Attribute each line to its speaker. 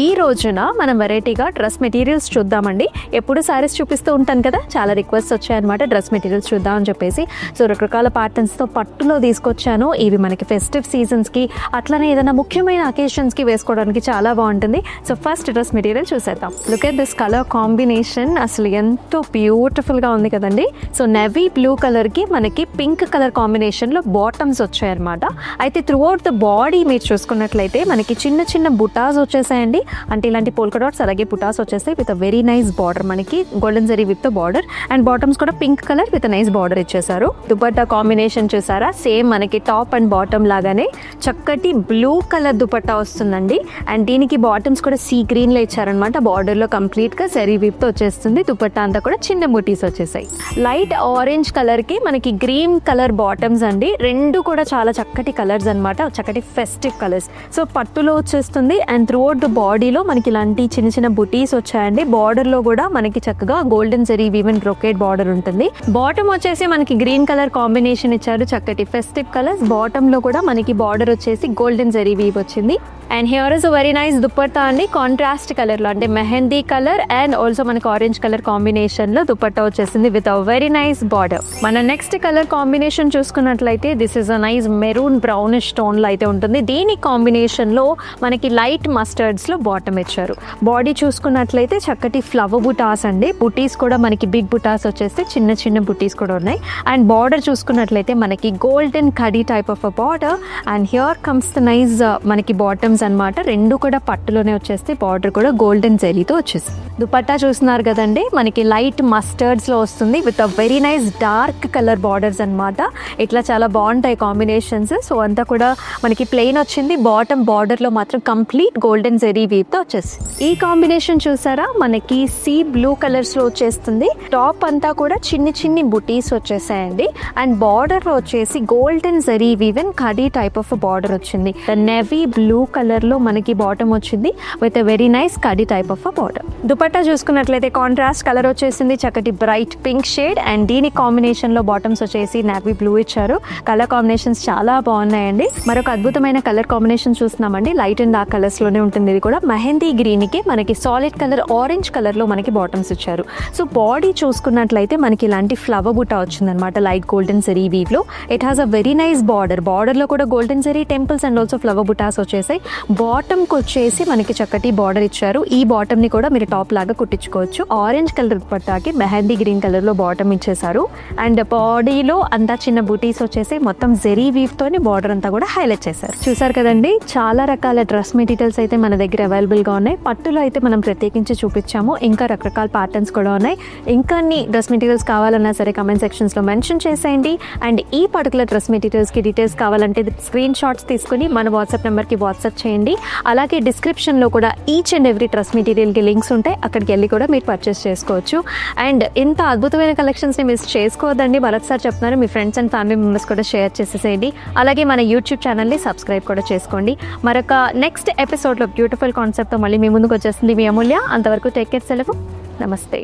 Speaker 1: ఈ రోజున మనం వెరైటీగా డ్రెస్ మెటీరియల్స్ చూద్దామండి. ఎప్పుడు సారీస్ చూపిస్తూ ఉంటాను కదా, చాలా రిక్వెస్ట్ వచ్చాయన్నమాట డ్రెస్ మెటీరియల్స్ చూద్దామని చెప్పేసి. సో రకరకాల ప్యాటర్న్స్తో పట్టులో తీసుకొచ్చాను. ఇవి మనకి ఫెస్టివ్ సీజన్స్కి అట్లనే ఏదైనా ముఖ్యమైన అకేషన్స్కి వేసుకోవడానికి చాలా బాగుంటుంది. సో ఫస్ట్ డ్రెస్ మెటీరియల్ చూసేద్దాం. Look at this colour combination, అసలు ఎంతో బ్యూటిఫుల్గా ఉంది కదండి. సో నెవీ బ్లూ కలర్కి మనకి పింక్ కలర్ కాంబినేషన్లో బాటమ్స్ వచ్చాయన్నమాట. అయితే త్రూ అవుట్ ద బాడీ మీరు చూసుకున్నట్లయితే మనకి చిన్న చిన్న బుటాస్ వచ్చేసాయండి. అంటే ఇలాంటి పోల్కా డాట్స్ అలాగే బుటాస్ వచ్చేస్తాయి విత్ వెరీ నైస్ బార్డర్. మనకి golden zari with border and bottoms కూడా pink colour with nice border ఇచ్చేసారు. దుపట్టా కాంబినేషన్ చూసారా, సేమ్ మనకి టాప్ అండ్ బాటమ్ లాగానే చక్కటి బ్లూ కలర్ దుపట్టా వస్తుందండి. అండ్ దీనికి బాటమ్స్ కూడా సీ గ్రీన్ లో ఇచ్చారనమాట. బార్డర్ లో కంప్లీట్ గా జరీ విత్ తో వచ్చేస్తుంది. దుపట్టా అంతా కూడా చిన్న బుటీస్ వచ్చేసాయి. లైట్ ఆరెంజ్ కలర్ కి మనకి గ్రీన్ కలర్ బాటమ్స్ అండి. రెండు కూడా చాలా చక్కటి కలర్స్ అనమాట, చక్కటి ఫెస్టివ్ కలర్స్. సో పట్టులో వచ్చేస్తుంది అండ్ త్రూ అవుట్ ద బాడీలో మనకి ఇలాంటి చిన్న చిన్న బుటీస్ వచ్చాయండి. బార్డర్ లో కూడా మనకి చక్కగా golden zari woven brocade border ఉంటుంది. బాటమ్ వచ్చేసి మనకి గ్రీన్ కలర్ కాంబినేషన్ ఇచ్చారు, చక్కటి ఫెస్టివ్ కలర్స్. బాటమ్ లో కూడా మనకి బార్డర్ వచ్చేసి గోల్డెన్ జరీ వీవ్ వచ్చింది. And here is a very nice dupatta అండి, కాంట్రాస్ట్ కలర్ లో, అంటే మెహందీ కలర్ అండ్ ఆల్సో మనకి ఆరెంజ్ కలర్ కాంబినేషన్ లో దుపట్టా వచ్చేసింది with a very nice border. మన నెక్స్ట్ కలర్ కాంబినేషన్ చూసుకున్నట్లయితే this is a nice maroon brownish tone లో అయితే ఉంటుంది. దీని కాంబినేషన్ లో మనకి లైట్ మస్టర్డ్స్ లో బాటమ్ ఇచ్చారు. బాడీ చూసుకున్నట్లయితే చక్కటి ఫ్లవర్ బుటాస్ అండి. బుటీస్ కూడా మనకి బిగ్ బుటాస్ వచ్చేస్తే చిన్న చిన్న బుటీస్ కూడా ఉన్నాయి. అండ్ బార్డర్ చూసుకున్నట్లయితే మనకి golden khadi type of a border. And here comes the nice మనకి బాటమ్స్ అన్నమాట. రెండు కూడా పట్టులోనే వచ్చేస్తే బార్డర్ కూడా గోల్డెన్ జరీతో వచ్చేస్తుంది. దుపట్టా చూస్తున్నారు కదండి, మనకి లైట్ మస్టర్డ్స్ లో వస్తుంది with a very nice dark colour borders అన్నమాట. ఇట్లా చాలా బాగుంటాయి కాంబినేషన్స్. సో అంతా కూడా మనకి ప్లెయిన్ వచ్చింది. బాటమ్ బార్డర్ లో మాత్రం కంప్లీట్ గోల్డెన్ జరీ వీవ్ తో వచ్చేస్తుంది. ఈ కాంబినేషన్ చూసారా, మనకి సీ బ్లూ కలర్స్ లో వచ్చేస్తుంది. టాప్ అంతా కూడా చిన్ని చిన్ని బుటీస్ వచ్చేసాయండి. అండ్ బార్డర్ లో వచ్చేసి golden zari woven khadi type of border వచ్చింది. నెవీ బ్లూ కలర్ లో మనకి బాటమ్ వచ్చింది with a very nice khadi type of border. Dupatta చూసుకున్నట్లయితే కాంట్రాస్ట్ కలర్ వచ్చేసింది, చక్కటి బ్రైట్ పింక్ షేడ్. అండ్ దీని కాంబినేషన్ లో బాటమ్స్ వచ్చేసి నేవీ బ్లూ ఇచ్చారు. కలర్ కాంబినేషన్స్ చాలా బాగున్నాయండి. మరొక అద్భుతమైన కలర్ కాంబినేషన్ చూస్తున్నామండి. లైట్ అండ్ డార్క్ కలర్స్ లోనే ఉంటుంది. ఇది కూడా మెహందీ గ్రీన్ కి మనకి సాలిడ్ కలర్ ఆరెంజ్ కలర్ లో మనకి బాటమ్స్ ఇచ్చారు. సో బాడీ చూసుకున్నట్లయితే మనకి ఇలాంటి ఫ్లవర్ బుటా వచ్చిందనమాట, లైట్ గోల్డెన్ జరీ వీవ్ లో. It has a very nice border. Border లో కూడా golden zari temples and also flower బుటాస్ వచ్చేసాయి. బాటమ్ కి వచ్చేసి మనకి చక్కటి బార్డర్ ఇచ్చారు. ఈ బాటమ్ ని కూడా మీరు టాప్ లాగా కుట్టించుకోవచ్చు. ఆరెంజ్ కలర్ దుపట్టాకి మెహందీ గ్రీన్ కలర్ లో బాటమ్ ఇచ్చేసారు. అండ్ బాడీలో అంతా చిన్న బూటీస్ వచ్చేసి మొత్తం జెరీ వీవ్ తోని బార్డర్ అంతా కూడా హైలైట్ చేశారు. చూసారు కదండి, చాలా రకాల డ్రెస్ మెటీరియల్స్ అయితే మన దగ్గర అవైలబుల్ గా ఉన్నాయి. పట్టులో అయితే మనం ప్రత్యేకించి చూపించాము. ఇంకా రకరకాల ప్యాటర్న్స్ కూడా ఉన్నాయి. ఇంకా అన్ని డ్రెస్ మెటీరియల్స్ కావాలన్నా సరే కమెంట్ సెక్షన్స్ లో మెన్షన్ చేసేయండి. అండ్ ఈ పర్టికులర్ డ్రెస్ మెటీరియల్స్ కి డీటెయిల్స్ కావాలంటే స్క్రీన్ షాట్స్ తీసుకుని మన వాట్సాప్ నెంబర్ కి వాట్సాప్ చేయండి. అలాగే డిస్క్రిప్షన్ లో కూడా each and every dress material కి లింక్స్ ఉంటాయి, అక్కడికి వెళ్ళి కూడా మీరు పర్చేస్ చేసుకోవచ్చు. అండ్ ఇంత అద్భుతమైన కలెక్షన్స్ ని మిస్ చేసుకోవద్దండి. మరొకసారి చెప్తున్నారు, మీ ఫ్రెండ్స్ అండ్ ఫ్యామిలీ మెంబర్స్ కూడా షేర్ చేసేసేయండి. అలాగే మన యూట్యూబ్ ఛానల్ని సబ్స్క్రైబ్ కూడా చేసుకోండి. మరొక నెక్స్ట్ ఎపిసోడ్లో బ్యూటిఫుల్ కాన్సెప్ట్తో మళ్ళీ మీ ముందుకు వచ్చేస్తుంది మీ అమూల్య. అంతవరకు టేక్ కేర్, సెలవు, నమస్తే.